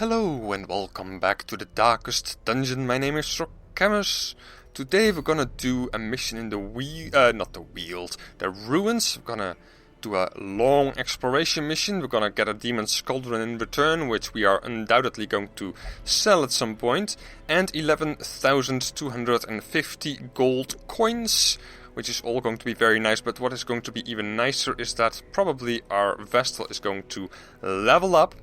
Hello and welcome back to the Darkest Dungeon. My name is Camus. Today we're gonna do a mission in the ruins. We're gonna do a long exploration mission. We're gonna get a Demon's Cauldron in return, which we are undoubtedly going to sell at some point, and 11,250 gold coins, which is all going to be very nice. But what is going to be even nicer is that probably our Vestal is going to level up.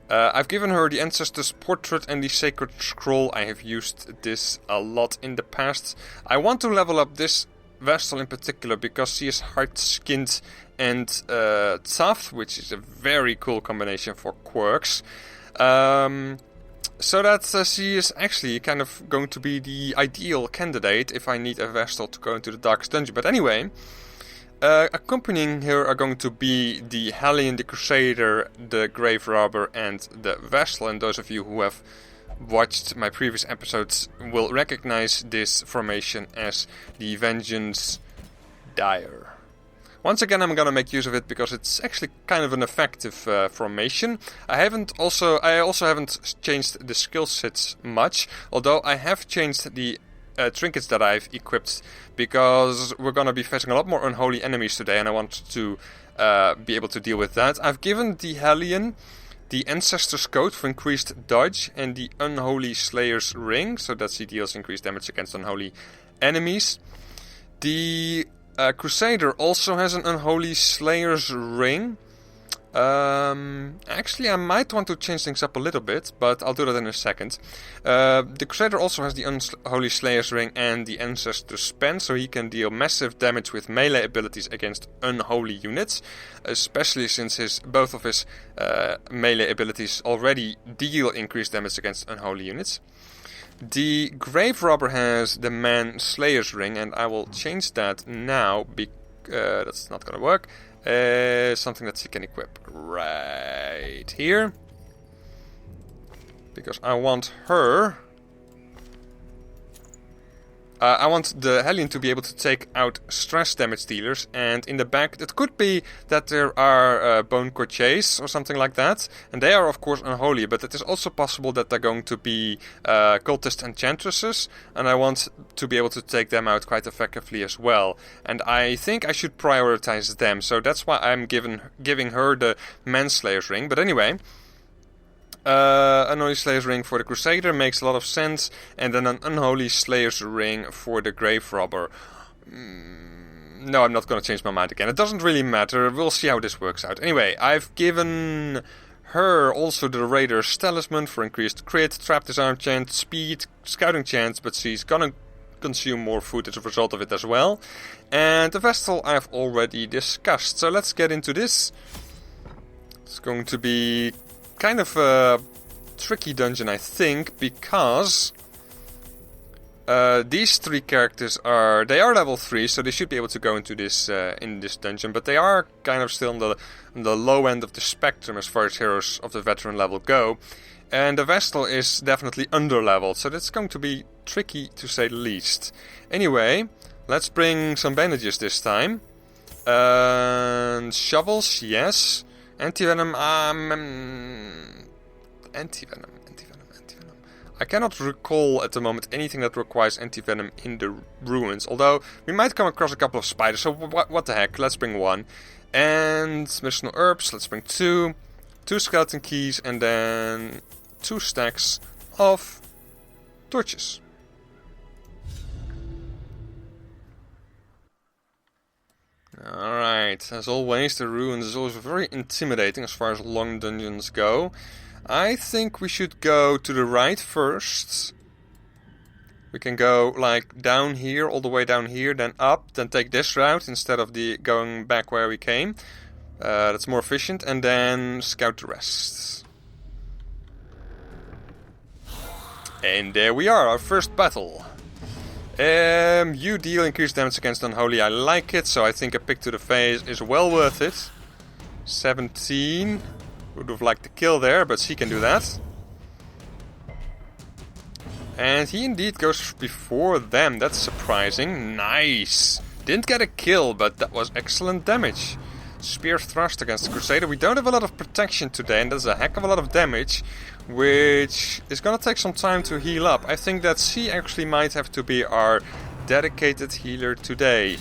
I've given her the Ancestor's Portrait and the Sacred Scroll. I have used this a lot in the past. I want to level up this Vestal in particular because she is hard-skinned and tough, which is a very cool combination for quirks. So that she is actually kind of going to be the ideal candidate if I need a Vestal to go into the Darkest Dungeon. But anyway, accompanying her are going to be the Hellion, the Crusader, the Grave Robber, and the Vestal. And those of you who have watched my previous episodes will recognize this formation as the Vengeance Dire. Once again, I'm gonna make use of it because it's actually kind of an effective formation. I also haven't changed the skill sets much, although I have changed the trinkets that I've equipped, because we're going to be facing a lot more unholy enemies today, and I want to be able to deal with that. I've given the Hellion the Ancestor's Coat for increased dodge and the Unholy Slayer's Ring, so that she deals increased damage against unholy enemies. The Crusader also has an Unholy Slayer's Ring. Actually, I might want to change things up a little bit, but I'll do that in a second. The Crusader also has the Unholy Slayer's Ring and the Ancestor's Pen, so he can deal massive damage with melee abilities against unholy units, especially since both of his melee abilities already deal increased damage against unholy units. The Grave Robber has the Man Slayer's Ring, and I will change that now, that's not gonna work. Something that she can equip right here, because I want her. I want the Hellion to be able to take out stress damage dealers, and in the back it could be that there are Bone Courtiers or something like that, and they are of course unholy, but it is also possible that they're going to be cultist enchantresses, and I want to be able to take them out quite effectively as well, and I think I should prioritize them, so that's why I'm giving her the Manslayer's Ring. But anyway, Unholy Slayer's Ring for the Crusader makes a lot of sense, and then an Unholy Slayer's Ring for the Grave Robber. No, I'm not going to change my mind again. It doesn't really matter. We'll see how this works out. Anyway, I've given her also the Raider's Talisman for increased crit, trap disarm chance, speed, scouting chance, but she's gonna consume more food as a result of it as well. And the Vestal I've already discussed. So let's get into this. It's going to be kind of a tricky dungeon, I think, because these three characters are level 3, so they should be able to go into this in this dungeon, but they are kind of still on the low end of the spectrum as far as heroes of the veteran level go, and the Vestal is definitely under-leveled, so that's going to be tricky to say the least. Anyway, let's bring some bandages this time, and shovels, yes. Anti-venom, anti-venom. I cannot recall at the moment anything that requires anti-venom in the ruins, although we might come across a couple of spiders, so what the heck, let's bring one. And medicinal herbs, let's bring two skeleton keys, and then 2 stacks of torches. Alright, as always, the ruins is always very intimidating as far as long dungeons go. I think we should go to the right first. We can go like down here, all the way down here, then up, then take this route instead of going back where we came. That's more efficient, and then scout the rest. And there we are, our first battle. You deal increased damage against unholy. I like it, so I think a pick to the face is well worth it. 17. Would have liked to kill there, but she can do that. And he indeed goes before them. That's surprising. Nice. Didn't get a kill, but that was excellent damage. Spear thrust against the Crusader. We don't have a lot of protection today, and that's a heck of a lot of damage. which is gonna take some time to heal up. I think that she actually might have to be our dedicated healer today.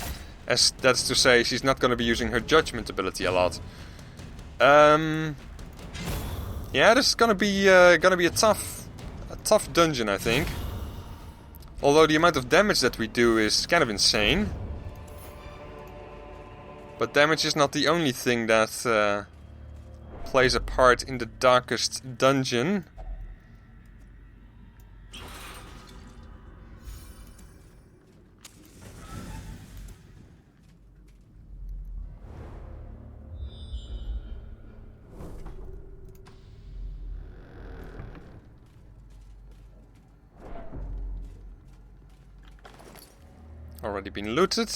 As that's to say, she's not gonna be using her judgment ability a lot. Yeah, this is gonna be a tough dungeon, I think. Although the amount of damage that we do is kind of insane. But damage is not the only thing that plays a part in the darkest dungeon. Already been looted.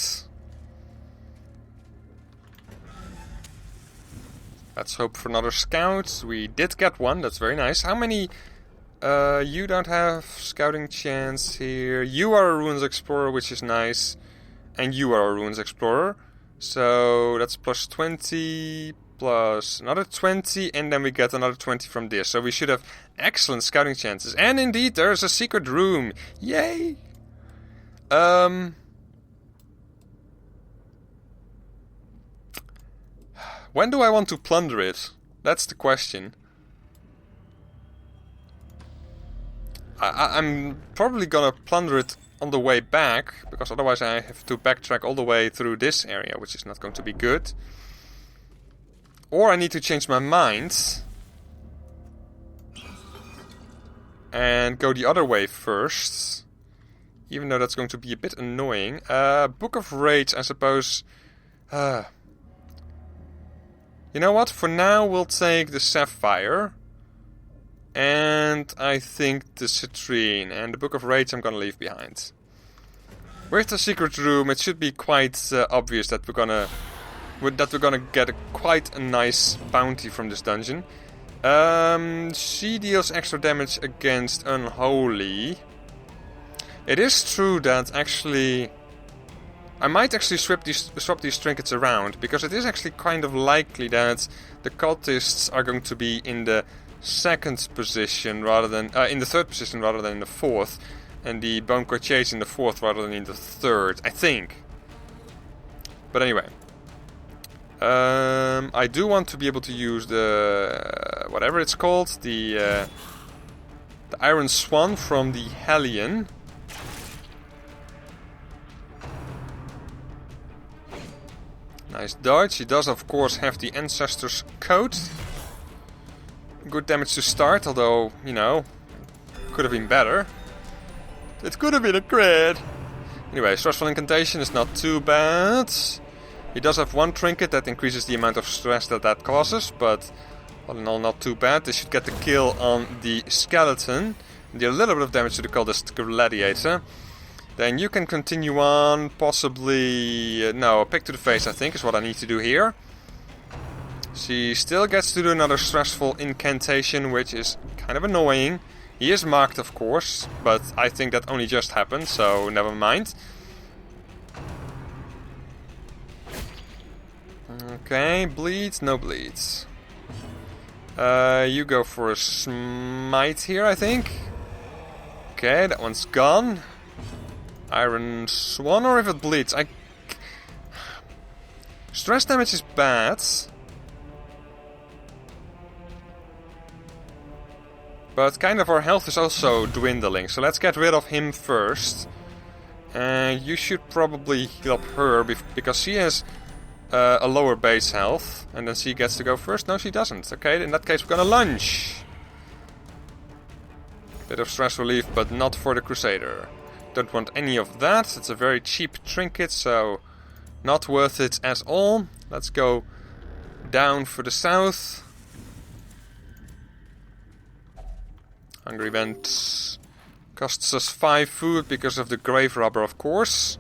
Let's hope for another scout. We did get one, that's very nice. How many? You don't have scouting chance here. You are a ruins explorer, which is nice. And you are a ruins explorer. So that's plus 20, plus another 20, and then we get another 20 from this. So we should have excellent scouting chances. And indeed, there's a secret room. Yay! When do I want to plunder it? That's the question. I'm probably gonna plunder it on the way back, because otherwise I have to backtrack all the way through this area, which is not going to be good. Or I need to change my mind and go the other way first, even though that's going to be a bit annoying. Book of Rage, I suppose. You know what? For now, we'll take the Sapphire. And I think the Citrine. And the Book of Rage I'm gonna leave behind. With the secret room, it should be quite obvious that we're gonna get quite a nice bounty from this dungeon. She deals extra damage against Unholy. It is true that actually I might actually swap these trinkets around, because it is actually kind of likely that the cultists are going to be in the second position rather than in the third position rather than in the fourth, and the Bone Courtiers in the fourth rather than in the third, I think. But anyway, I do want to be able to use the whatever it's called, the Iron Swan from the Hellion. Nice dodge. He does, of course, have the Ancestor's Coat. Good damage to start, although, you know, could have been better. It could have been a crit. Anyway, Stressful Incantation is not too bad. He does have one trinket that increases the amount of stress that causes, but all in all, not too bad. This should get the kill on the Skeleton. Deal a little bit of damage to the Cultist Gladiator. Then you can continue on, possibly... no, a pick to the face, I think, is what I need to do here. She still gets to do another stressful incantation, which is kind of annoying. He is marked, of course, but I think that only just happened, so never mind. Okay, bleeds, no bleeds. You go for a smite here, I think. Okay, that one's gone. Iron Swan, or if it bleeds. Stress damage is bad. But kind of our health is also dwindling, so let's get rid of him first. You should probably heal up her, because she has a lower base health. And then she gets to go first. No, she doesn't. Okay, in that case we're gonna lunge. Bit of stress relief, but not for the Crusader. Don't want any of that. It's a very cheap trinket, so not worth it at all. Let's go down for the south. Hungry Vent costs us 5 food because of the grave robber, of course.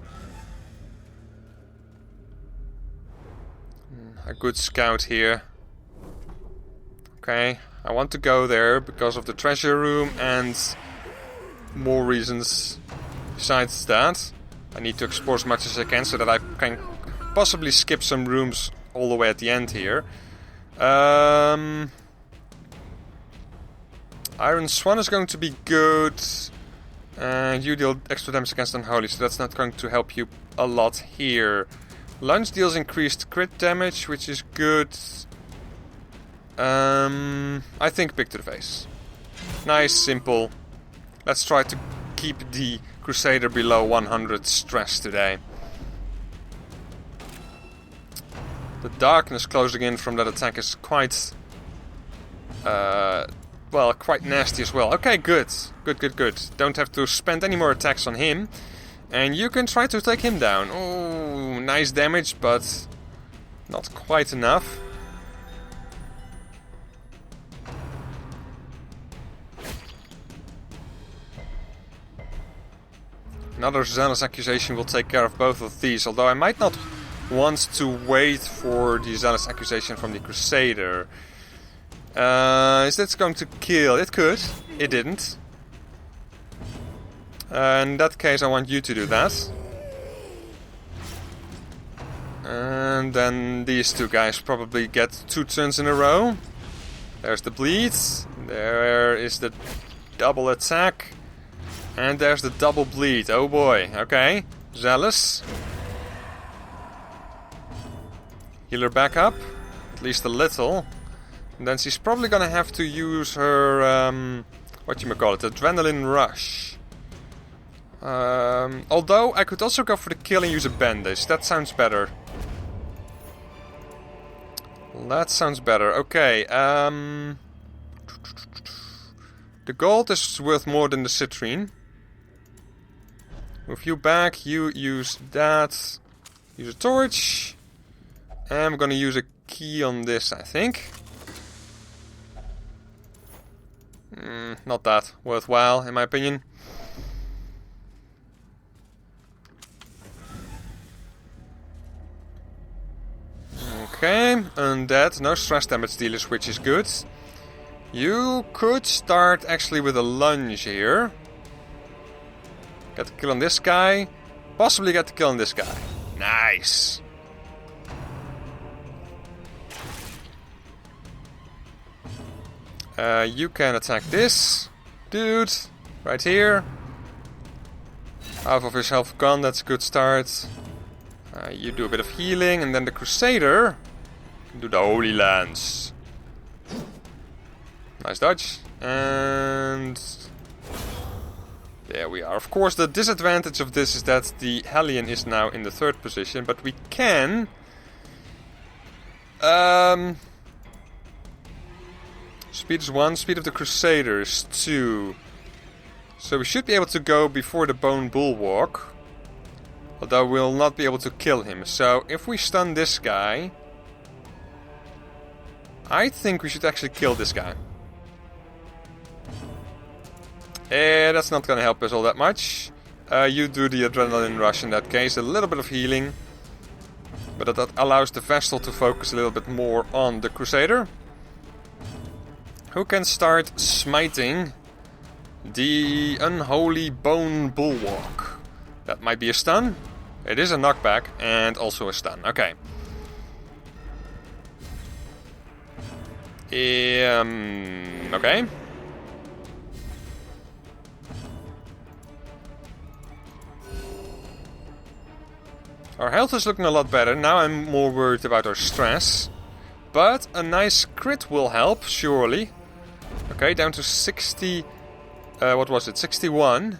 A good scout here. Okay, I want to go there because of the treasure room and more reasons besides that. I need to explore as much as I can so that I can possibly skip some rooms all the way at the end here. Iron Swan is going to be good. And you deal extra damage against Unholy, so that's not going to help you a lot here. Lunge deals increased crit damage, which is good. I think big to the face. Nice, simple. Let's try to keep the Crusader below 100 stress today. The darkness closing in from that attack is quite... well, quite nasty as well. Okay, good. Good. Don't have to spend any more attacks on him. And you can try to take him down. Oh, nice damage, but not quite enough. Another Zealous Accusation will take care of both of these, although I might not want to wait for the Zealous Accusation from the Crusader. Is that going to kill? It could. It didn't. In that case, I want you to do that. And then these two guys probably get 2 turns in a row. There's the bleed. There is the double attack. And there's the double bleed. Oh boy. Okay. Zealous. Heal her back up. At least a little. And then she's probably gonna have to use her, Adrenaline Rush. Although, I could also go for the kill and use a bandage. That sounds better. Okay, the gold is worth more than the citrine. Move you back, you use that. Use a torch. And I'm gonna use a key on this, I think. Not that worthwhile, in my opinion. Okay, undead, no stress damage dealers, which is good. You could start actually with a lunge here. Get the kill on this guy. Possibly get the kill on this guy. Nice. You can attack this dude right here. Half of his health gone, that's a good start. You do a bit of healing, and then the Crusader can do the Holy Lance. Nice dodge. And there we are. Of course, the disadvantage of this is that the Hellion is now in the 3rd position, but we can... Speed is 1, speed of the Crusader is 2. So we should be able to go before the Bone Bulwark. Although we'll not be able to kill him. So if we stun this guy... I think we should actually kill this guy. That's not gonna help us all that much. You do the Adrenaline Rush in that case. A little bit of healing. But that allows the Vestal to focus a little bit more on the Crusader. Who can start smiting the Unholy Bone Bulwark? That might be a stun. It is a knockback and also a stun. Okay. Okay. Our health is looking a lot better. Now I'm more worried about our stress. But a nice crit will help, surely. Okay, down to 60... what was it? 61.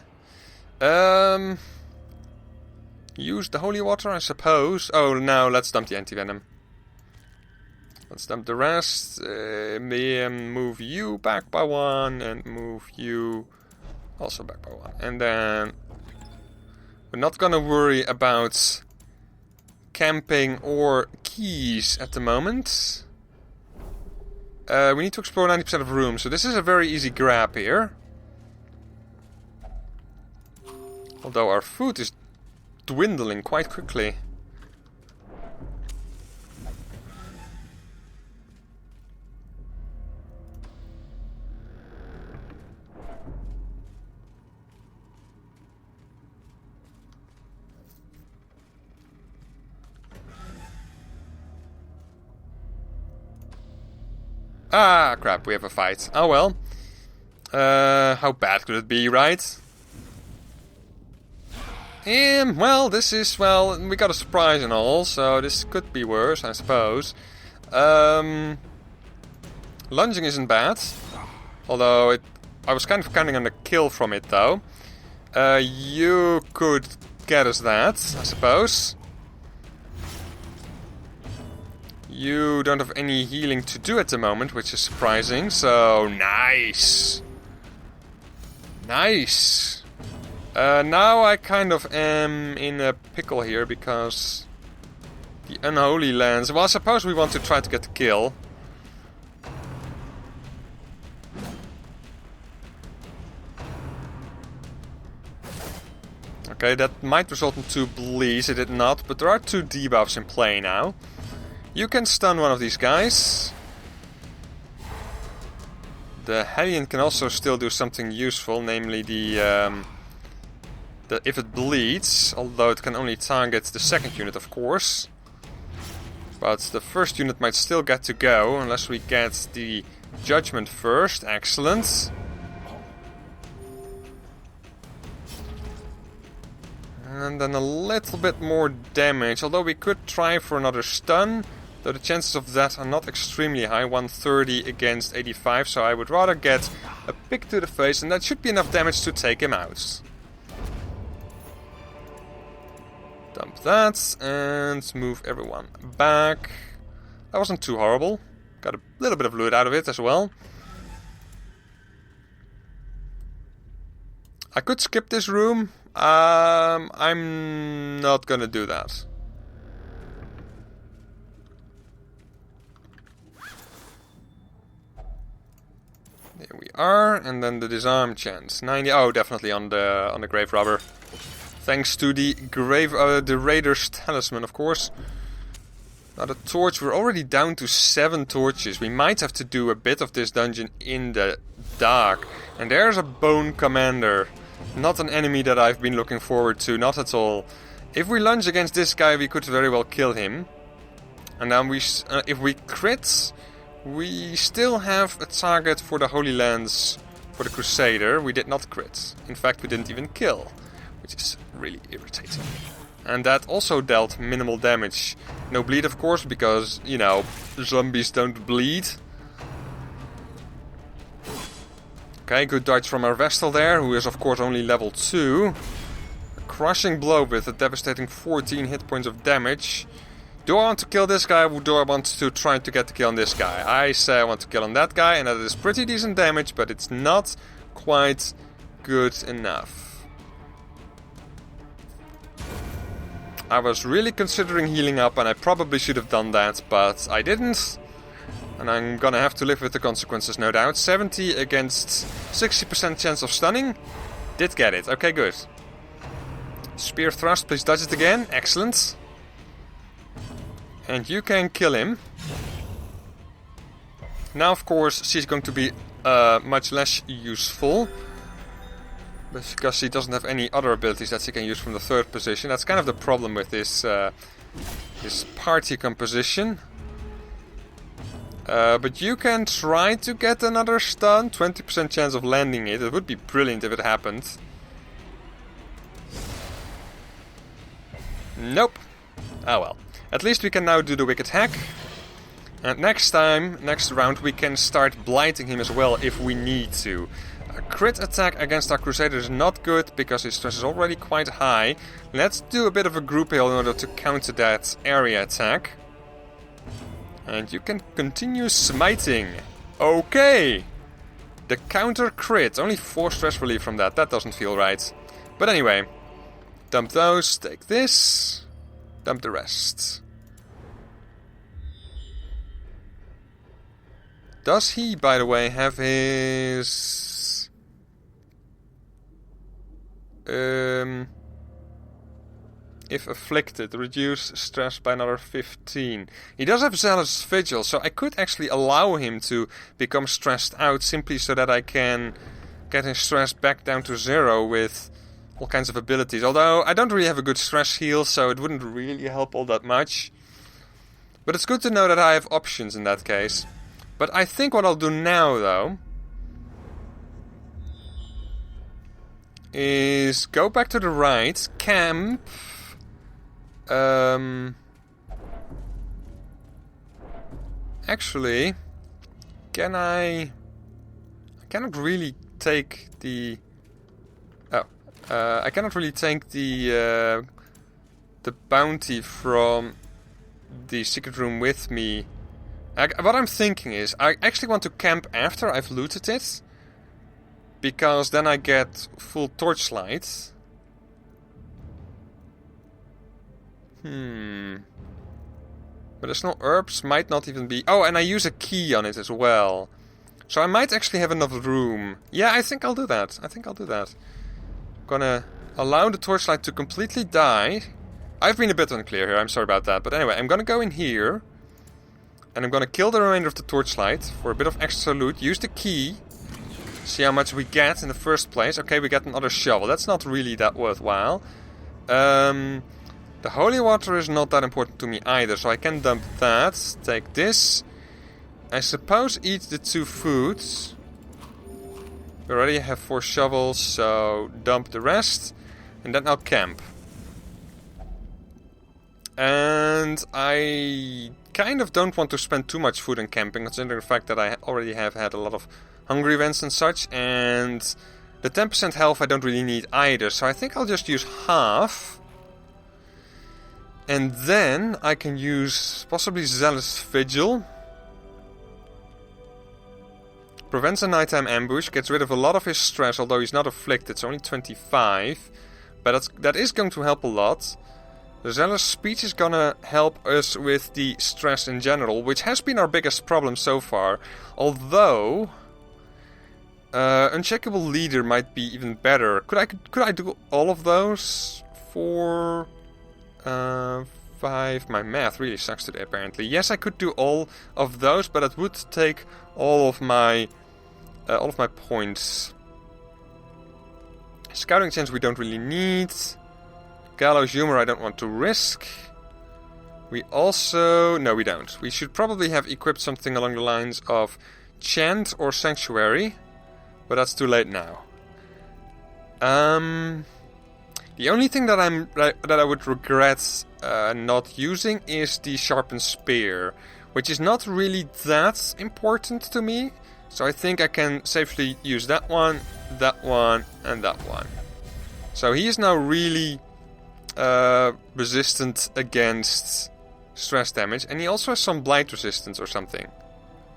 Use the holy water, I suppose. Oh, now let's dump the anti-venom. Let's dump the rest. Move you back by 1 and move you also back by 1. And then we're not gonna worry about camping or keys at the moment. We need to explore 90% of rooms, so this is a very easy grab here. Although our food is dwindling quite quickly. Ah, crap, we have a fight. Oh well. How bad could it be, right? Well, this is, well, we got a surprise and all, so this could be worse, I suppose. Lunging isn't bad. Although, I was kind of counting on a kill from it, though. You could get us that, I suppose. You don't have any healing to do at the moment, which is surprising, so nice! Nice! Now I kind of am in a pickle here, because the Unholy Lands... Well, I suppose we want to try to get the kill. Okay, that might result in 2 bleeds, it did not, but there are 2 debuffs in play now. You can stun one of these guys. The Hellion can also still do something useful, namely the if it bleeds, although it can only target the second unit, of course. But the first unit might still get to go, unless we get the Judgment first. Excellent. And then a little bit more damage, although we could try for another stun, though the chances of that are not extremely high, 130 against 85, so I would rather get a pick to the face, and that should be enough damage to take him out. Dump that, and move everyone back. That wasn't too horrible. Got a little bit of loot out of it as well. I could skip this room. I'm not gonna do that. There we are, and then the disarm chance. 90. Oh, definitely on the grave robber. Thanks to the the Raider's talisman, of course. Now the torch, we're already down to 7 torches. We might have to do a bit of this dungeon in the dark. And there's a Bone Commander. Not an enemy that I've been looking forward to, not at all. If we lunge against this guy, we could very well kill him. And then if we crit, we still have a target for the Holy Lands for the Crusader. We did not crit. In fact, we didn't even kill, which is really irritating. And that also dealt minimal damage. No bleed, of course, because, you know, zombies don't bleed. Okay, good dodge from our Vestal there, who is of course only level 2. A crushing blow with a devastating 14 hit points of damage. Do I want to kill this guy, or do I want to try to get the kill on this guy? I say I want to kill on that guy, and that is pretty decent damage, but it's not quite good enough. I was really considering healing up, and I probably should have done that, but I didn't. And I'm gonna have to live with the consequences, no doubt. 70 against 60% chance of stunning. Did get it. Okay, good. Spear thrust, please dodge it again. Excellent. And you can kill him. Now, of course, she's going to be much less useful. Because she doesn't have any other abilities that she can use from the 3rd position. That's kind of the problem with this, this party composition. But you can try to get another stun. 20% chance of landing it. It would be brilliant if it happened. Nope. Ah well. At least we can now do the Wicked Hack. And next round, we can start blighting him as well if we need to. A crit attack against our Crusader is not good because his stress is already quite high. Let's do a bit of a group heal in order to counter that area attack. And you can continue smiting. Okay! The counter crit. Only 4 stress relief from that. That doesn't feel right. But anyway. Dump those. Take this. Dump the rest. Does he, by the way, have his... if afflicted, reduce stress by another 15. He does have Zealous Vigil, so I could actually allow him to become stressed out simply so that I can get his stress back down to 0 with all kinds of abilities. Although I don't really have a good stress heal, so it wouldn't really help all that much. But it's good to know that I have options in that case. But I think what I'll do now, though, is go back to the right, camp. Actually, I cannot really take the... I cannot really take the bounty from the secret room with me. What I'm thinking is, I actually want to camp after I've looted it, because then I get full torchlight. Medicinal herbs might not even be... Oh, and I use a key on it as well. So I might actually have enough room. Yeah, I think I'll do that. Gonna allow the torchlight to completely die. I've been a bit unclear here, I'm sorry about that. But anyway, I'm gonna go in here. And I'm gonna kill the remainder of the torchlight for a bit of extra loot. Use the key. See how much we get in the first place. Okay, we get another shovel. That's not really that worthwhile. The holy water is not that important to me either, so I can dump that. Take this. I suppose eat the 2 foods. We already have 4 shovels, so dump the rest. And then I'll camp. And I kind of don't want to spend too much food on camping, considering the fact that I already have had a lot of hungry events and such. And the 10% health I don't really need either, so I think I'll just use half. And then I can use possibly Zealous Vigil. Prevents a nighttime ambush, gets rid of a lot of his stress, although he's not afflicted, it's only 25. But that is going to help a lot. The Zealous Speech is gonna help us with the stress in general, which has been our biggest problem so far. Although... Unshakable Leader might be even better. Could I do all of those for... 5. My math really sucks today, apparently. Yes, I could do all of those, but it would take all of my points. Scouting chance we don't really need. Gallows Humor I don't want to risk. We also... No, we don't. We should probably have equipped something along the lines of Chant or Sanctuary, but that's too late now. The only thing that I would regret not using is the Sharpened Spear, which is not really that important to me. So I think I can safely use that one, and that one. So he is now really resistant against stress damage, and he also has some blight resistance or something,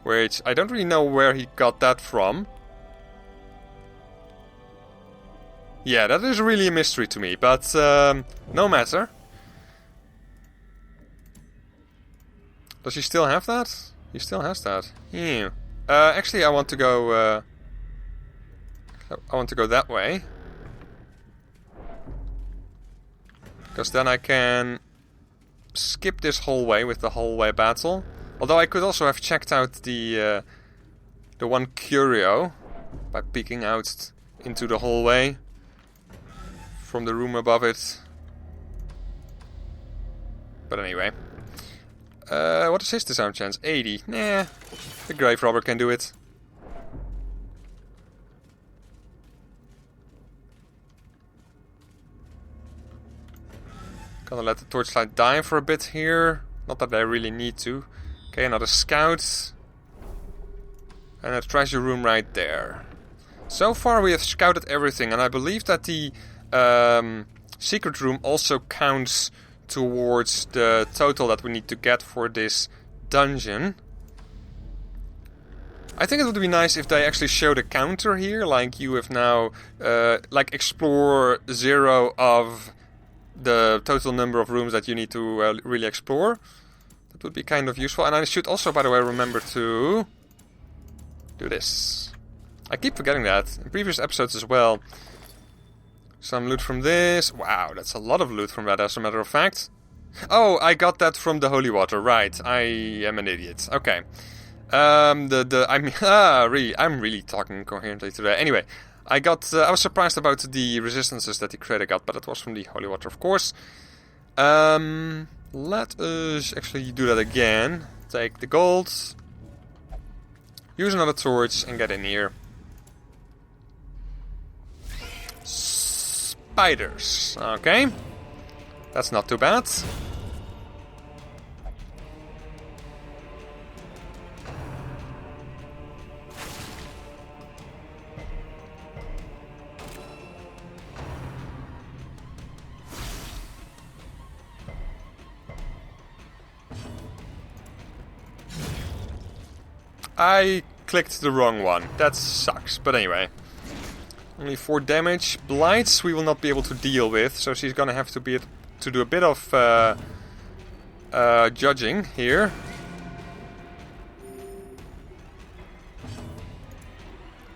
which I don't really know where he got that from. Yeah, that is really a mystery to me, but no matter. Does he still have that? He still has that. Yeah. Actually, I want to go. I want to go that way, because then I can skip this hallway with the hallway battle. Although I could also have checked out the one curio by peeking out into the hallway from the room above it. But anyway. What is his disarm chance? 80. Nah, the grave robber can do it. Gonna let the torchlight die for a bit here. Not that I really need to. Okay, another scout. And a treasure room right there. So far we have scouted everything, and I believe that the secret room also counts towards the total that we need to get for this dungeon. I think it would be nice if they actually showed a counter here, like you have now, like explore 0 of the total number of rooms that you need to really explore. That would be kind of useful. And I should also, by the way, remember to do this. I keep forgetting that in previous episodes as well. Some loot from this. Wow, that's a lot of loot from that, as a matter of fact. Oh, I got that from the holy water. Right, I am an idiot. Okay. I'm really talking incoherently today. Anyway, I was surprised about the resistances that the creator got, but it was from the holy water, of course. Let us actually do that again. Take the gold. Use another torch and get in here. spiders. Okay. That's not too bad. I clicked the wrong one. That sucks. But anyway. Only 4 damage. Blights we will not be able to deal with. So she's gonna have to do a bit of judging here.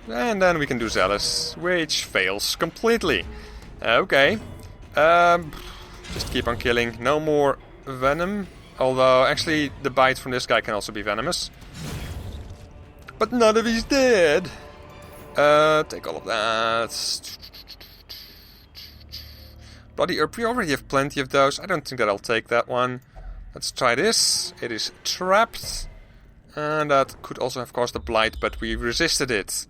And then we can do Zealous, which fails completely. Okay. Just keep on killing. No more venom. Although, actually, the bite from this guy can also be venomous. But none of he's dead. Take all of that. Bloody herb, we already have plenty of those. I don't think that I'll take that one. Let's try this. It is trapped. And that could also have caused a blight, but we resisted it.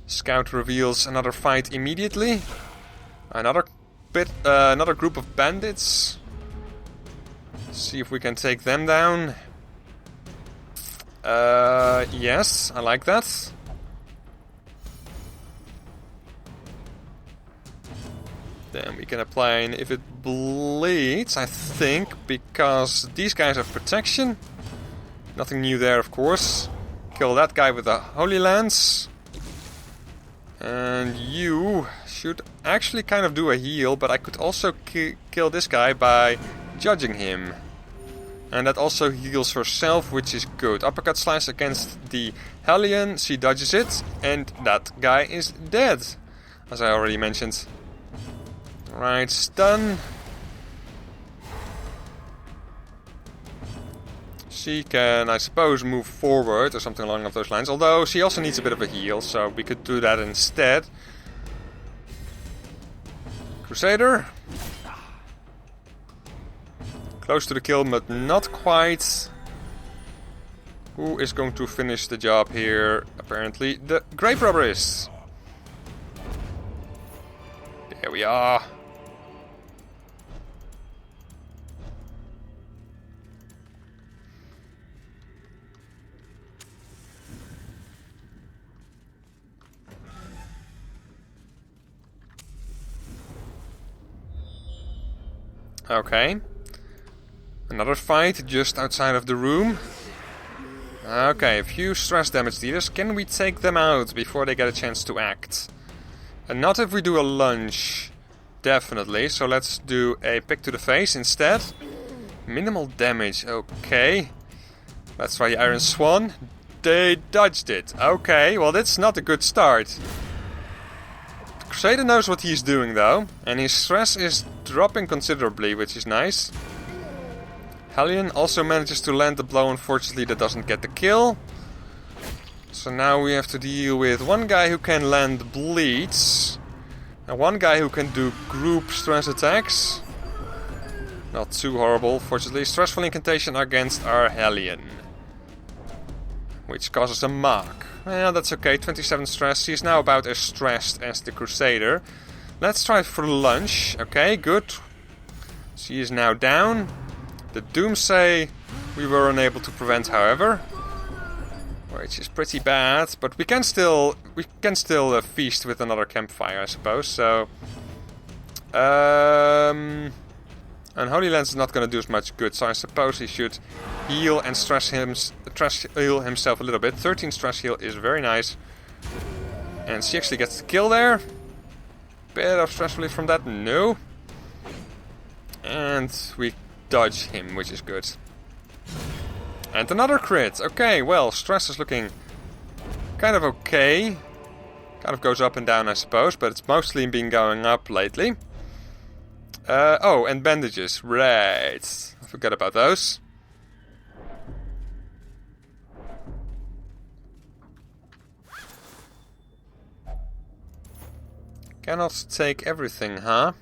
Scout reveals another fight immediately. Another group of bandits. See if we can take them down. Yes, I like that. Then we can apply an if it bleeds, I think, because these guys have protection. Nothing new there, of course. Kill that guy with a Holy Lance. And you should actually kind of do a heal, but I could also kill this guy by judging him. And that also heals herself, which is good. Uppercut slice against the Hellion. She dodges it. And that guy is dead. As I already mentioned. Right, stun. She can, I suppose, move forward or something along those lines. Although she also needs a bit of a heal, so we could do that instead. Crusader. Close to the kill, but not quite. Who is going to finish the job here? Apparently, the Grave Robber is. There we are. Okay. Another fight just outside of the room. Okay, a few stress damage dealers. Can we take them out before they get a chance to act? And not if we do a lunge. Definitely. So let's do a pick to the face instead. Minimal damage. Okay. Let's try the Iron Swan. They dodged it. Okay, well that's not a good start. Crusader knows what he's doing though. And his stress is dropping considerably, which is nice. Hellion also manages to land the blow, unfortunately that doesn't get the kill. So now we have to deal with one guy who can land bleeds. And one guy who can do group stress attacks. Not too horrible, fortunately. Stressful incantation against our Hellion. Which causes a mark. Well, that's okay, 27 stress. He's now about as stressed as the Crusader. Let's try for lunge. Okay, good. She is now down. The Doomsay we were unable to prevent, however, which is pretty bad. But we can still feast with another campfire, I suppose. So, and Holy Lance is not going to do as much good. So I suppose he should heal and heal himself a little bit. 13 stress heal is very nice, and she actually gets the kill there. Bit of stress relief from that, no, and we dodge him, which is good. And another crit. Okay, well, stress is looking kind of okay. Kind of goes up and down, I suppose, but it's mostly been going up lately. Oh, and bandages. Right. I forgot about those. Cannot take everything, huh?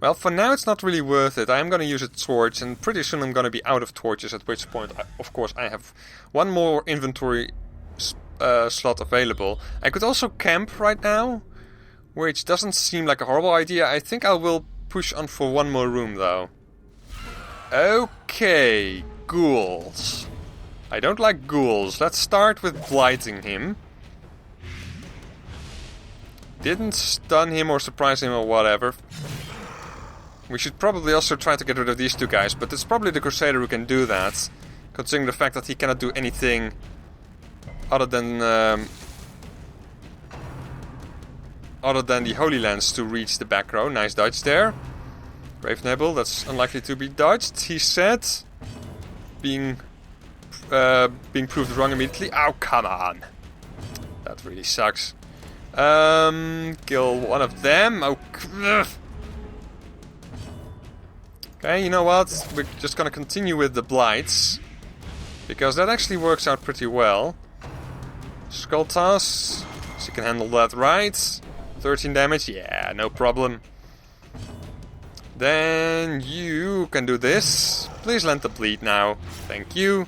Well, for now it's not really worth it. I am going to use a torch, and pretty soon I'm going to be out of torches, at which point, of course, I have one more inventory slot available. I could also camp right now, which doesn't seem like a horrible idea. I think I will push on for one more room, though. Okay, ghouls. I don't like ghouls. Let's start with blighting him. Didn't stun him or surprise him or whatever. We should probably also try to get rid of these two guys, but it's probably the Crusader who can do that, considering the fact that he cannot do anything other than the Holy Lance to reach the back row. Nice dodge there. Brave Nebel, that's unlikely to be dodged, he said. Being proved wrong immediately. Oh, come on. That really sucks. Kill one of them. Oh, okay, you know what? We're just gonna continue with the blights, because that actually works out pretty well. Skull toss. She can handle that right. 13 damage. Yeah, no problem. Then you can do this. Please land the bleed now. Thank you.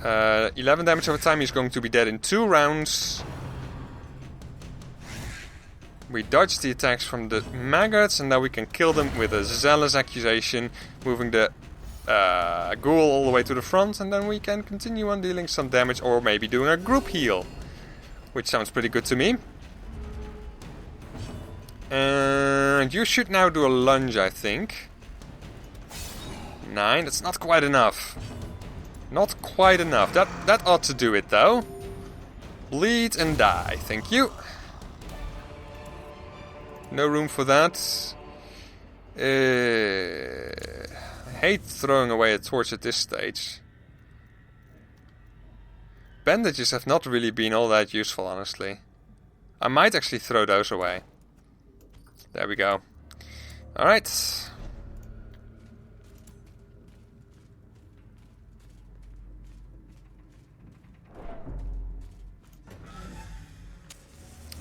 11 damage over time. He's going to be dead in 2 rounds. We dodge the attacks from the maggots, and now we can kill them with a zealous accusation, moving the ghoul all the way to the front, and then we can continue on dealing some damage, or maybe doing a group heal, which sounds pretty good to me. And you should now do a lunge, I think. 9, that's not quite enough. Not quite enough. That ought to do it, though. Bleed and die, thank you. No room for that. I hate throwing away a torch at this stage. Bandages have not really been all that useful, honestly. I might actually throw those away. There we go. Alright.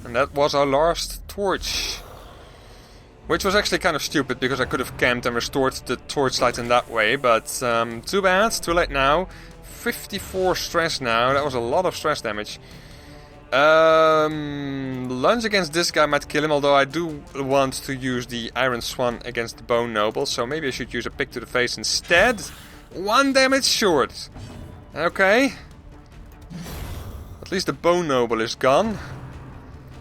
And that was our last torch. Which was actually kind of stupid, because I could have camped and restored the torchlight in that way, but too bad, too late now. 54 stress now, that was a lot of stress damage. Lunge against this guy might kill him, although I do want to use the Iron Swan against the Bone Noble, so maybe I should use a pick to the face instead. 1 damage short. Okay. At least the Bone Noble is gone.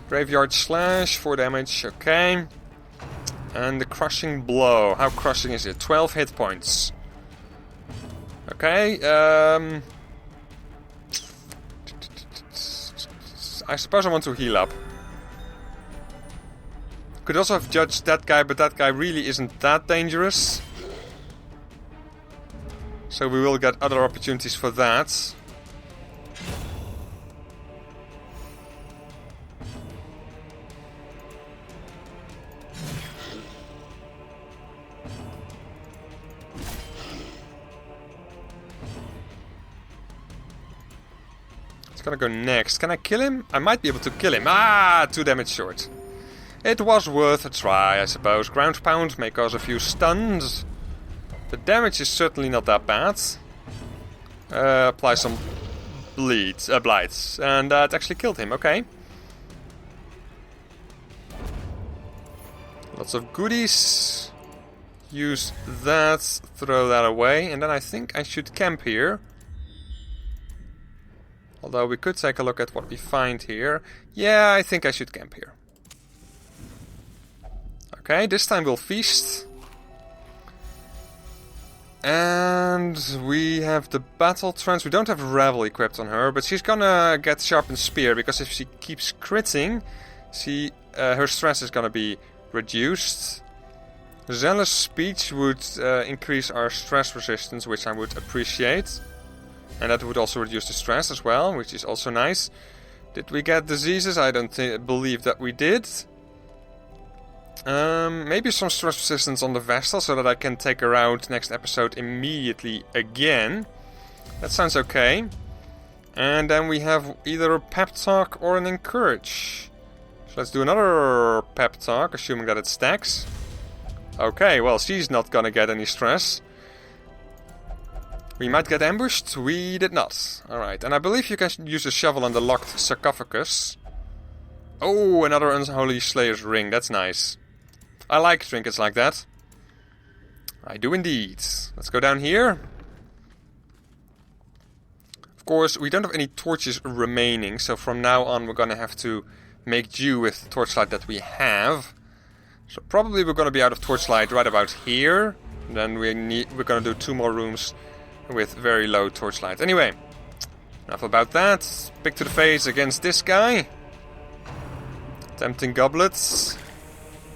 Graveyard Slash, 4 damage, okay. And the Crushing Blow. How crushing is it? 12 hit points. Okay, I suppose I want to heal up. Could also have judged that guy, but that guy really isn't that dangerous. So we will get other opportunities for that. Gonna go next. Can I kill him? I might be able to kill him. Ah, 2 damage short. It was worth a try, I suppose. Ground pound may cause a few stuns. The damage is certainly not that bad. Apply some blights, and that actually killed him. Okay. Lots of goodies. Use that, throw that away, and then I think I should camp here. Although we could take a look at what we find here. Yeah, I think I should camp here. Okay, this time we'll feast. And we have the Battle Trance. We don't have Revel equipped on her, but she's gonna get Sharpened Spear, because if she keeps critting, her stress is gonna be reduced. Zealous Speech would increase our stress resistance, which I would appreciate. And that would also reduce the stress as well, which is also nice. Did we get diseases? I don't believe that we did. Maybe some stress resistance on the Vestal, so that I can take her out next episode immediately again. That sounds okay. And then we have either a Pep Talk or an Encourage. So let's do another Pep Talk, assuming that it stacks. Okay, well, she's not gonna get any stress. We might get ambushed. We did not. Alright, and I believe you can use a shovel on the locked sarcophagus. Oh, another Unholy Slayer's Ring. That's nice. I like trinkets like that. I do indeed. Let's go down here. Of course, we don't have any torches remaining, so from now on we're going to have to make do with the torchlight that we have. So probably we're going to be out of torchlight right about here. Then we're going to do 2 more rooms with very low torchlight. Anyway, enough about that. Pick to the face against this guy. Tempting goblets.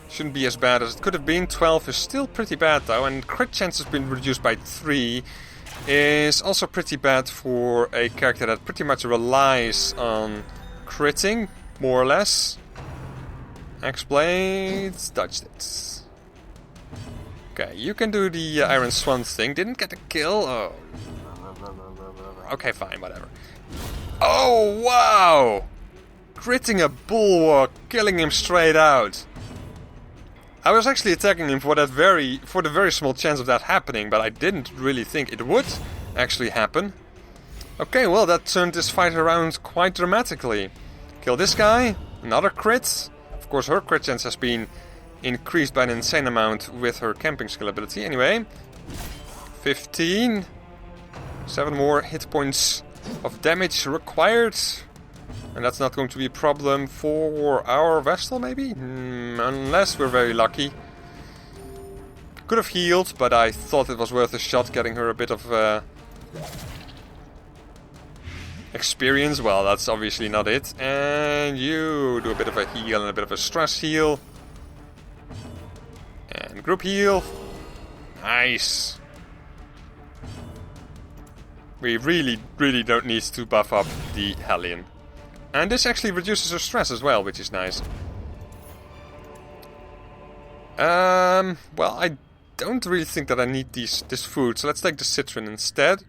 Shouldn't be as bad as it could have been. 12 is still pretty bad though, and crit chance has been reduced by 3. Is also pretty bad for a character that pretty much relies on critting, more or less. Axe blades, dodged it. Okay, you can do the Iron Swan thing. Didn't get a kill. Oh. Okay, fine, whatever. Oh, wow! Critting a bulwark, killing him straight out. I was actually attacking him for the very small chance of that happening, but I didn't really think it would actually happen. Okay, well, that turned this fight around quite dramatically. Kill this guy, another crit. Of course, her crit chance has been increased by an insane amount with her camping skill ability. Anyway, 15. 7 more hit points of damage required. And that's not going to be a problem for our Vestal, maybe? Unless we're very lucky. Could have healed, but I thought it was worth a shot, getting her a bit of experience. Well, that's obviously not it. And you do a bit of a heal and a bit of a stress heal. And group heal. Nice. We really don't need to buff up the Hellion. And this actually reduces her stress as well, which is nice. Well, I don't really think that I need this food, so let's take the citron instead.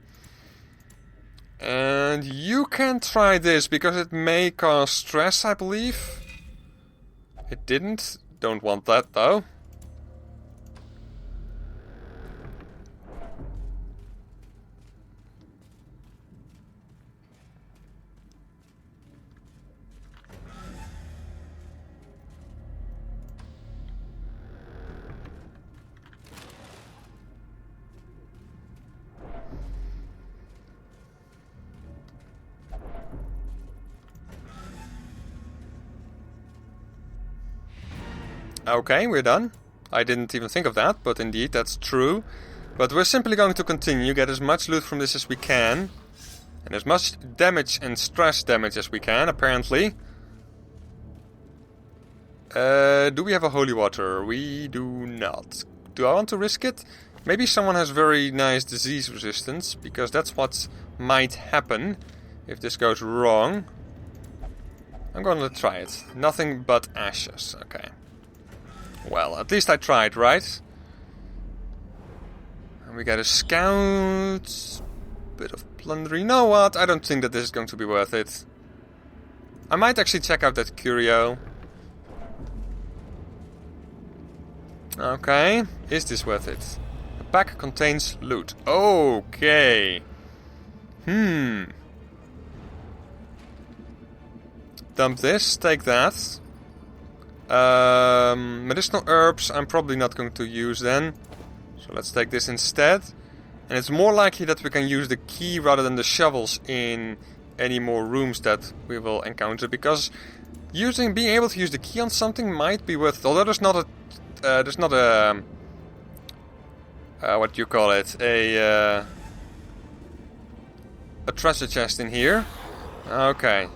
And you can try this, because it may cause stress, I believe. It didn't. Don't want that, though. Okay, we're done. I didn't even think of that, but indeed, that's true. But we're simply going to continue, get as much loot from this as we can. And as much damage and stress damage as we can, apparently. Do we have a holy water? We do not. Do I want to risk it? Maybe someone has very nice disease resistance, because that's what might happen if this goes wrong. I'm going to try it. Nothing but ashes. Okay. Well, at least I tried, right? And we got a scout. Bit of plunder. You know what? I don't think that this is going to be worth it. I might actually check out that curio. Okay. Is this worth it? The pack contains loot. Okay. Dump this. Take that. Medicinal herbs I'm probably not going to use then. So let's take this instead. And it's more likely that we can use the key rather than the shovels in any more rooms that we will encounter, because being able to use the key on something might be worth it. Although there's not a what do you call it? A treasure chest in here. Okay.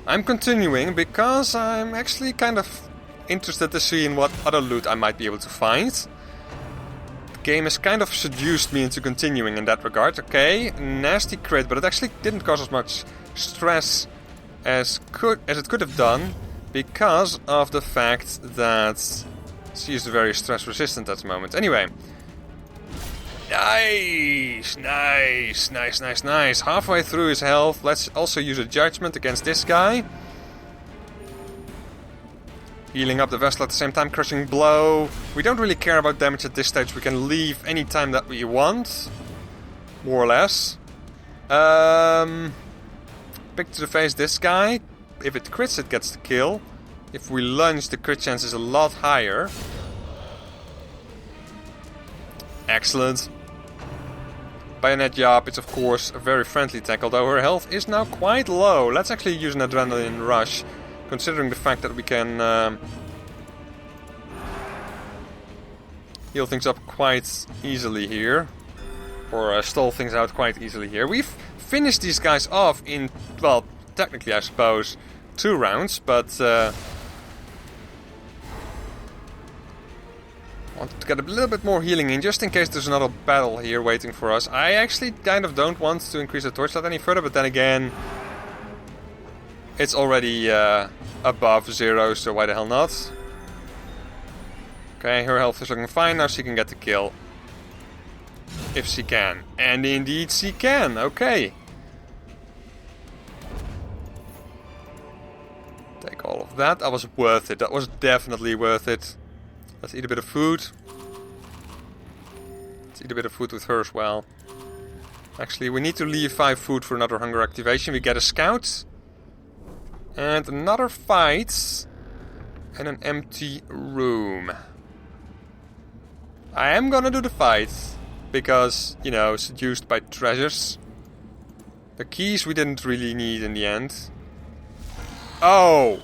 I'm continuing because I'm actually kind of interested to see in what other loot I might be able to find. The game has kind of seduced me into continuing in that regard. Okay, nasty crit, but it actually didn't cause as much stress as it could have done, because of the fact that she is very stress resistant at the moment. Anyway. Nice. Halfway through his health. Let's also use a judgment against this guy. Healing up the Vestal at the same time, crushing blow. We don't really care about damage at this stage. We can leave any time that we want. More or less. Pick to the face this guy. If it crits, it gets the kill. If we lunge, the crit chance is a lot higher. Excellent. Bayonet Yap, it's of course a very friendly attack, although her health is now quite low. Let's actually use an Adrenaline Rush, considering the fact that we can heal things up quite easily here. Or stall things out quite easily here. We've finished these guys off in, well, technically I suppose, 2 rounds, but want to get a little bit more healing in, just in case there's another battle here waiting for us. I actually kind of don't want to increase the torchlight any further, but then again, it's already above 0, so why the hell not? Okay, her health is looking fine, now she can get the kill. If she can. And indeed she can, okay. Take all of that, that was worth it, that was definitely worth it. Let's eat a bit of food. Let's eat a bit of food with her as well. Actually, we need to leave 5 food for another hunger activation. We get a scout. And another fight. And an empty room. I am gonna do the fight. Because, you know, seduced by treasures. The keys we didn't really need in the end. Oh!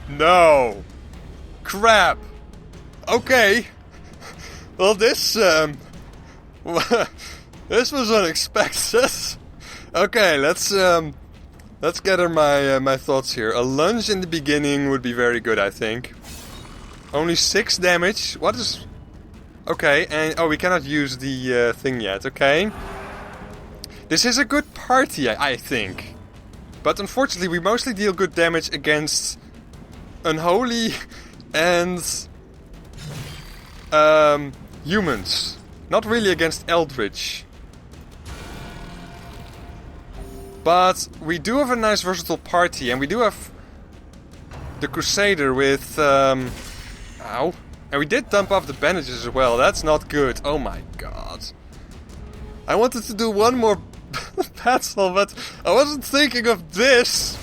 No! Crap! Okay. Well, this this was unexpected. Okay, let's gather my thoughts here. A lunge in the beginning would be very good, I think. Only 6 damage. What is? Okay, and oh, we cannot use the thing yet. Okay. This is a good party, I think. But unfortunately, we mostly deal good damage against unholy and humans. Not really against Eldritch. But we do have a nice versatile party, and we do have the Crusader with ow. And we did dump off the bandages as well. That's not good. Oh my god. I wanted to do one more battle, but I wasn't thinking of this.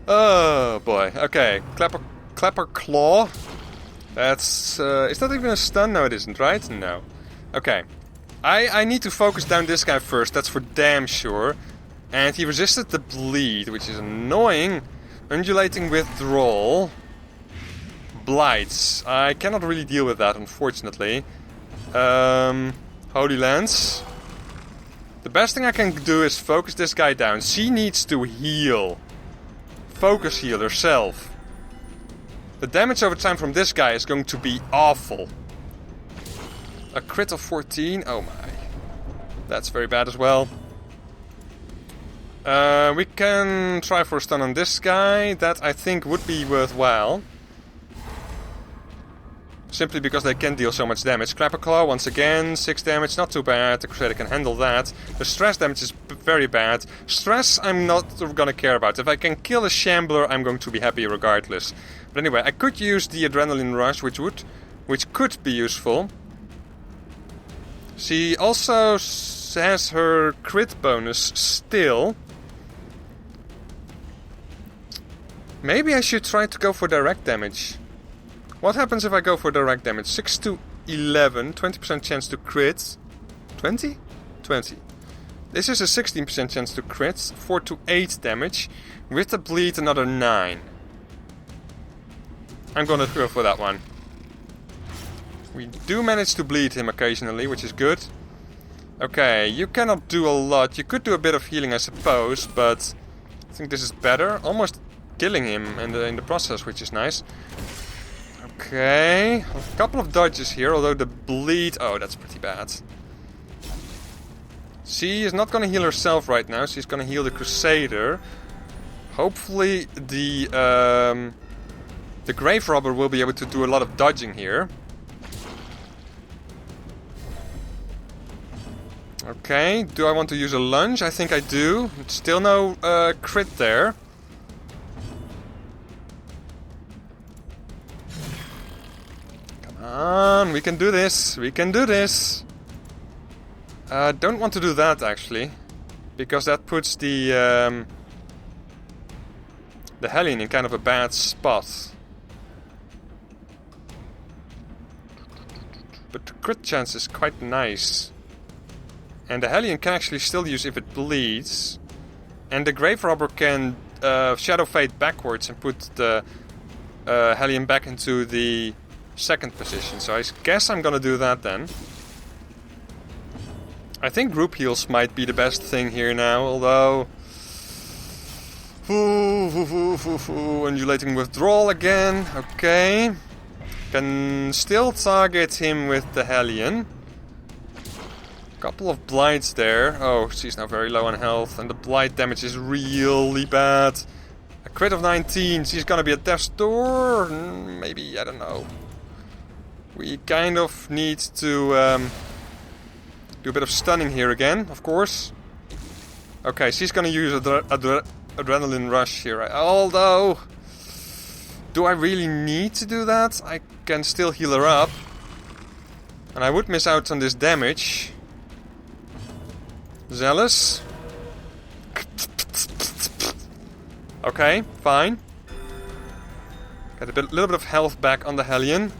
Oh boy. Okay. Clapper Claw. That's is that even a stun? No, it isn't, right? No. Okay. I need to focus down this guy first, that's for damn sure. And he resisted the bleed, which is annoying. Undulating Withdrawal. Blights. I cannot really deal with that, unfortunately. Holy Lance. The best thing I can do is focus this guy down. She needs to heal. Focus heal herself. The damage over time from this guy is going to be awful. A crit of 14? Oh my. That's very bad as well. We can try for a stun on this guy. That I think would be worthwhile. Simply because they can deal so much damage. Clapper Claw, once again, 6 damage, not too bad. The Crusader can handle that. The stress damage is very bad. Stress I'm not gonna care about. If I can kill a Shambler, I'm going to be happy regardless. But anyway, I could use the Adrenaline Rush, which could be useful. She also has her crit bonus still. Maybe I should try to go for direct damage. What happens if I go for direct damage? 6 to 11, 20% chance to crit. 20? 20. This is a 16% chance to crit, 4 to 8 damage. With the bleed, another 9. I'm gonna go for that one. We do manage to bleed him occasionally, which is good. Okay, you cannot do a lot. You could do a bit of healing, I suppose, but I think this is better. Almost killing him in the process, which is nice. Okay, a couple of dodges here, although the bleed... Oh, that's pretty bad. She is not gonna heal herself right now. She's gonna heal the Crusader. Hopefully the Grave Robber will be able to do a lot of dodging here. Okay, do I want to use a lunge? I think I do. Still no crit there. Come on, we can do this. We can do this. Don't want to do that actually, because that puts the the Hellion in kind of a bad spot. But the crit chance is quite nice. And the Hellion can actually still use if it bleeds. And the Grave Robber can Shadow Fade backwards and put the Hellion back into the second position. So I guess I'm gonna do that then. I think group heals might be the best thing here now, although... Undulating withdrawal again, okay. Can still target him with the Hellion. Couple of blights there. Oh, she's now very low on health, and the blight damage is really bad. A crit of 19, she's gonna be at death's door? Maybe, I don't know. We kind of need to do a bit of stunning here again, of course. Okay, she's gonna use adrenaline rush here. Although, do I really need to do that? I can still heal her up. And I would miss out on this damage. Zealous. Okay, fine. Get a little bit of health back on the Hellion.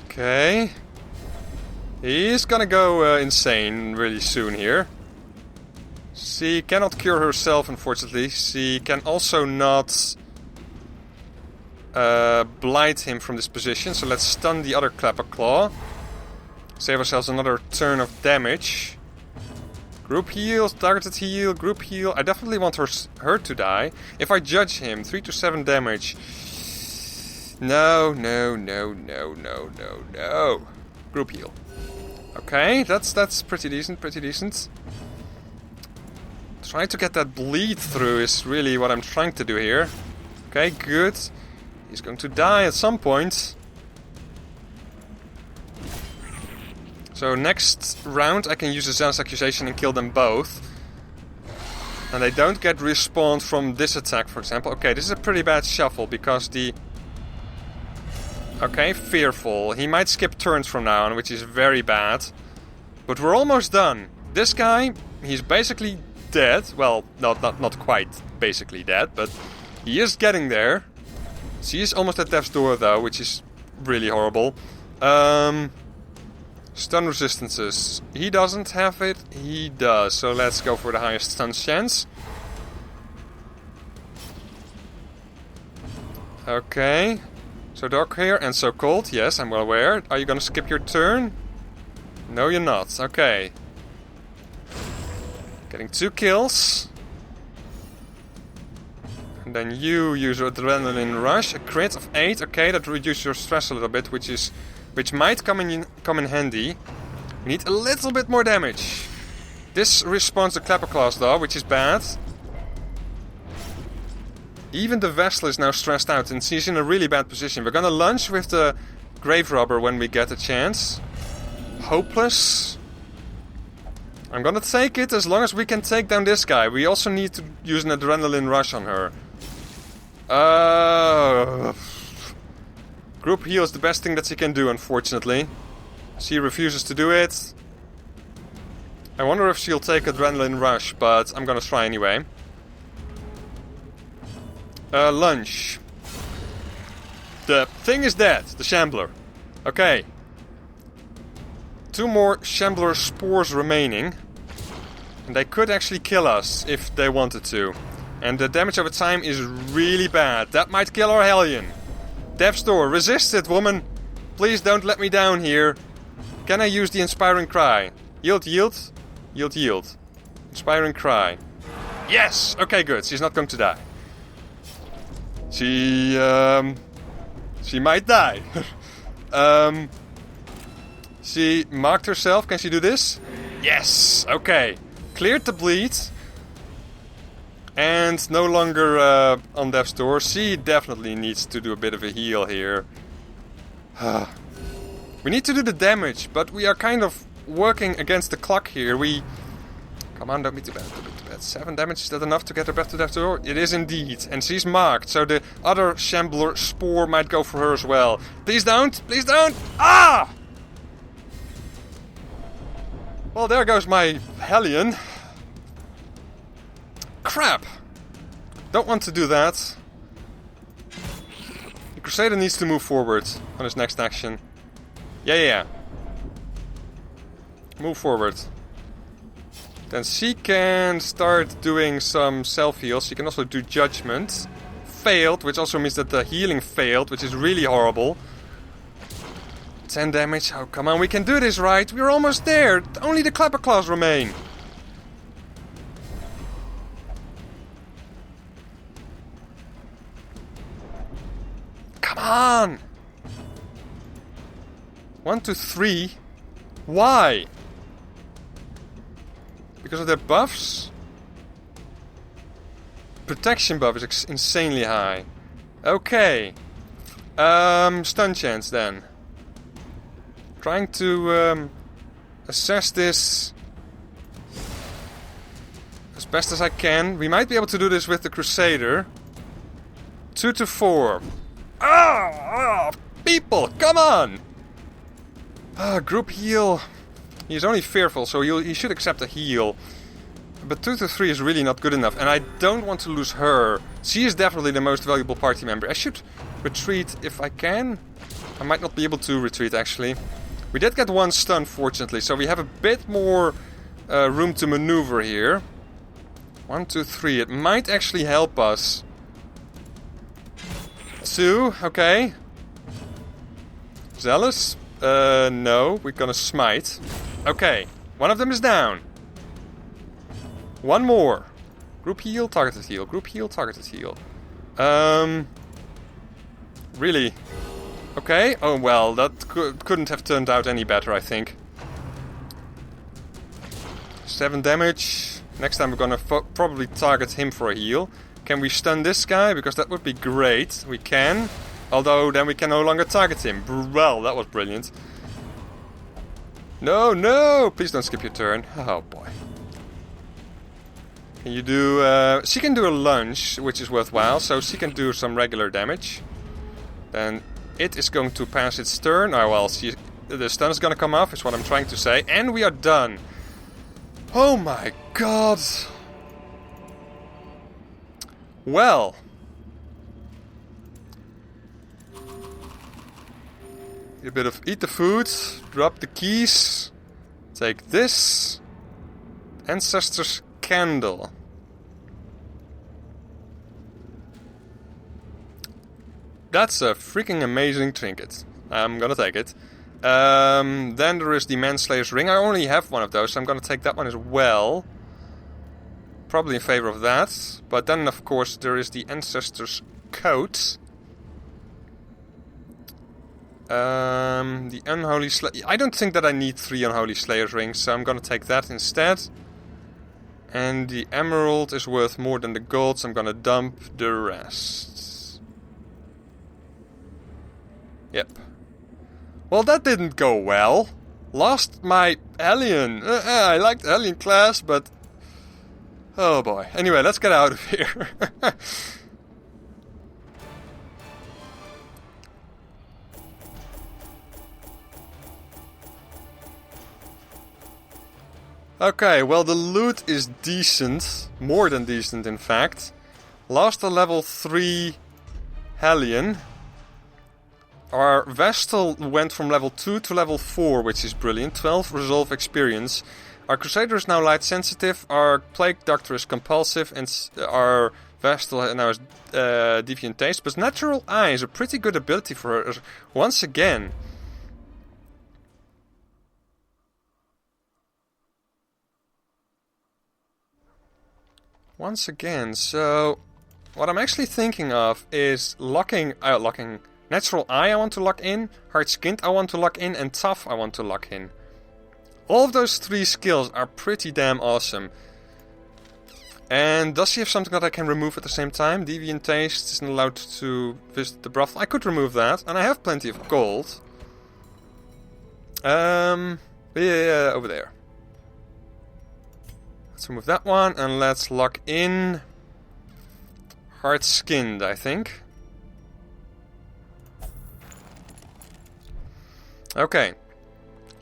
Okay. He's gonna go insane really soon here. She cannot cure herself, unfortunately. She can also not blight him from this position. So let's stun the other Clapper Claw. Save ourselves another turn of damage. Group heal, targeted heal, group heal. I definitely want her to die. If I judge him, 3 to 7 damage. No. Group heal. Okay, that's pretty decent. Trying to get that bleed through is really what I'm trying to do here. Okay, good. He's going to die at some point. So next round I can use the Zealous Accusation and kill them both. And they don't get respawned from this attack, for example. Okay, this is a pretty bad shuffle because the... Okay, Fearful. He might skip turns from now on, which is very bad. But we're almost done. This guy, he's basically dead. Well, not quite basically dead, but he is getting there. She is almost at death's door though, which is really horrible. Stun resistances. He doesn't have it. He does. So let's go for the highest stun chance. Okay. So dark here and so cold. Yes, I'm well aware. Are you gonna skip your turn? No, you're not. Okay. Getting 2 kills. And then you use your Adrenaline Rush. A crit of 8. Okay, that reduces your stress a little bit, which might come in handy. We need a little bit more damage. This responds to Clapper Claws though, which is bad. Even the Vestal is now stressed out and she's in a really bad position. We're gonna lunge with the Grave Robber when we get a chance. Hopeless. I'm gonna take it as long as we can take down this guy. We also need to use an Adrenaline Rush on her. Group heal is the best thing that she can do, unfortunately. She refuses to do it. I wonder if she'll take Adrenaline Rush, but I'm gonna try anyway. Lunge. The thing is dead, the Shambler. Okay. 2 more Shambler spores remaining. And they could actually kill us if they wanted to. And the damage over time is really bad. That might kill our Hellion. Death's Door, resist it, woman. Please don't let me down here. Can I use the Inspiring Cry? Yield, yield. Yield, yield. Inspiring Cry. Yes! Okay, good. She's not going to die. She might die. She marked herself. Can she do this? Yes! Okay. Cleared the bleed. And no longer on death's door. She definitely needs to do a bit of a heal here. We need to do the damage, but we are kind of working against the clock here. Come on, don't be too bad. 7 damage, is that enough to get her back to death's door? It is indeed. And she's marked, so the other Shambler Spore might go for her as well. Please don't! Please don't! Ah! Well, there goes my Hellion. Crap! Don't want to do that. The Crusader needs to move forward on his next action. Yeah. Move forward. Then she can start doing some self-heal. She can also do Judgment. Failed, which also means that the healing failed, which is really horrible. 10 damage. Oh, come on, we can do this, right? We're almost there. Only the Clapper Claws remain. Come on! 1, 2, 3. Why? Because of their buffs? Protection buff is insanely high. Okay. Stun chance then. Trying to assess this as best as I can. We might be able to do this with the Crusader. 2 to 4. People, come on! Group heal. He's only fearful, so he should accept a heal. But 2 to 3 is really not good enough, and I don't want to lose her. She is definitely the most valuable party member. I should retreat if I can. I might not be able to retreat, actually. We did get 1 stun, fortunately, so we have a bit more room to maneuver here. 1, 2, 3. It might actually help us. 2, okay. Zealous? No, we're gonna smite. Okay, one of them is down. 1 more. Group heal, targeted heal. Group heal, targeted heal. Really? Okay. Oh, well, that couldn't have turned out any better, I think. 7 damage. Next time we're gonna probably target him for a heal. Can we stun this guy? Because that would be great. We can. Although, then we can no longer target him. Well, that was brilliant. No! Please don't skip your turn. Oh, boy. Can you do... she can do a lunge, which is worthwhile, so she can do some regular damage. Then it is going to pass its turn. Oh, well, the stun is going to come off, is what I'm trying to say. And we are done. Oh my god. Well. A bit of eat the food, drop the keys, take this. Ancestor's Candle. That's a freaking amazing trinket. I'm gonna take it. Then there is the Manslayer's Ring. I only have one of those, so I'm gonna take that one as well. Probably in favor of that. But then, of course, there is the Ancestor's Coat. The Unholy Slayer. I don't think that I need 3 Unholy Slayer's Rings, so I'm gonna take that instead. And the emerald is worth more than the gold, so I'm gonna dump the rest. Yep. Well, that didn't go well. Lost my Hellion. I liked the Hellion class, but... oh boy. Anyway, let's get out of here. Okay, well, the loot is decent. More than decent, in fact. Lost a level 3 Hellion. Our Vestal went from level 2 to level 4, which is brilliant. 12 Resolve experience. Our Crusader is now light sensitive. Our Plague Doctor is compulsive. And our Vestal now has Deviant Taste. But Natural Eye is a pretty good ability for her once again. So what I'm actually thinking of is locking Natural Eye I want to lock in, Hard Skinned I want to lock in, and Tough I want to lock in. All of those 3 skills are pretty damn awesome. And does she have something that I can remove at the same time? Deviant Taste isn't allowed to visit the brothel. I could remove that, and I have plenty of gold. Yeah, over there. Let's remove that one, and let's lock in Hard Skinned, I think. Okay.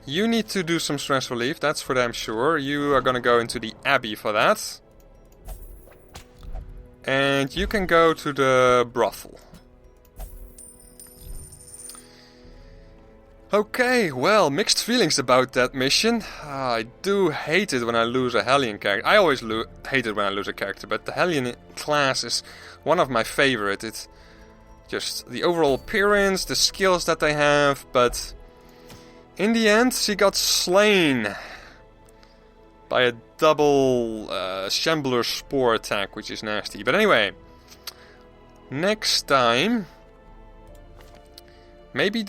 You need to do some stress relief, that's for damn sure. You are gonna go into the Abbey for that. And you can go to the brothel. Okay, well, mixed feelings about that mission. I do hate it when I lose a Hellion character. I always hate it when I lose a character, but the Hellion class is one of my favorite. It's just the overall appearance, the skills that they have, but in the end she got slain by a double Shambler Spore attack, which is nasty. But anyway, next time, maybe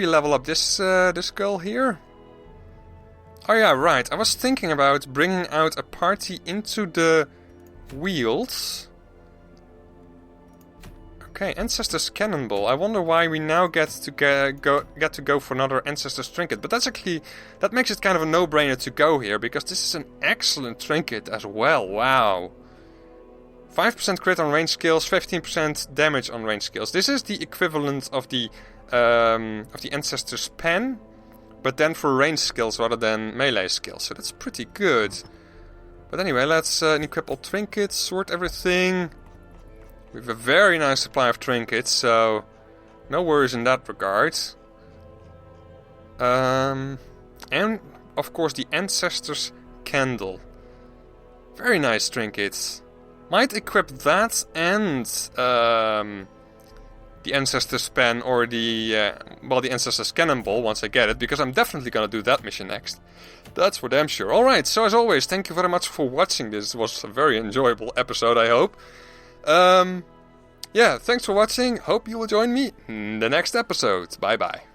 level up this girl here. Oh yeah, right. I was thinking about bringing out a party into the Wields. Okay, Ancestor's Cannonball. I wonder why we now get to go for another Ancestor's Trinket. But that makes it kind of a no-brainer to go here, because this is an excellent trinket as well. Wow. 5% crit on range skills, 15% damage on range skills. This is the equivalent of the Ancestor's Pen, but then for range skills rather than melee skills. So that's pretty good. But anyway, let's equip all trinkets, sort everything. We have a very nice supply of trinkets, so no worries in that regard. And of course the Ancestor's Candle. Very nice trinkets. Might equip that and the Ancestor's Pen or the Ancestor's Cannonball once I get it, because I'm definitely gonna do that mission next. That's for damn sure. Alright, so as always, thank you very much for watching. This was a very enjoyable episode, I hope. Yeah, thanks for watching. Hope you will join me in the next episode. Bye bye.